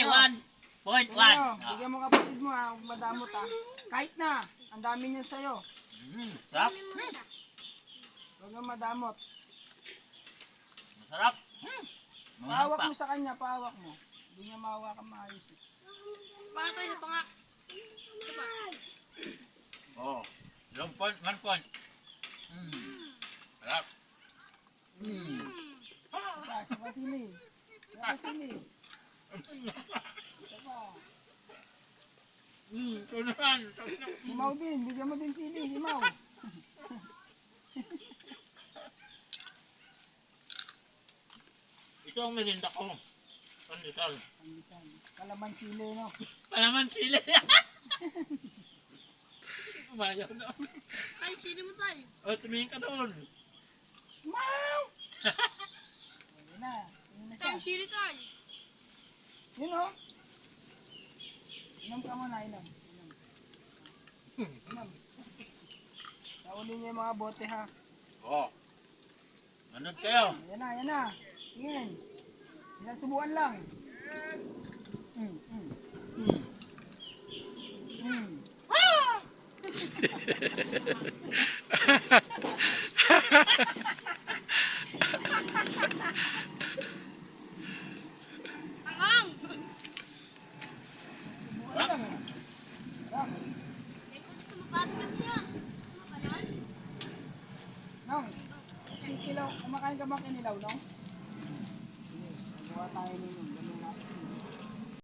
1.1. Bigyan mo kapatid mo ha, huwag madamot ha. Kahit na, ang dami niyan sa'yo. Sarap. Huwag kang madamot. Masarap. Pahawak mo sa kanya, pahawak mo. Hindi niya mahawakan maayos. Bakit tayo sa panga? Oh, 1 point. Sarap. Saka sili. Saka sili. Saka. Ito naman. Simaw din, bigyan mo din sili, simaw. Ito ang merinda ko. Pandesal. Kalaman sili, no? Palaman sili. Kumayaw na. Ay, sili mo tayo. O, tumingin ka doon. Simaw! Ayun na. Ayun na siya. Tayo sili tayo. Yun o. Inom ka muna, inom. Inom. Nauli niyo yung mga bote ha. Oh. Manod kayo. Yan na, yan na. Tingin. Ilang subuan lang. Angang! Subuan lang eh. Sarap. Gusto mo babigyan siya. Makanon? Nong, kikilaw. Kumakain ka ba kinilaw, Nong? Sige, magawa tayo nun.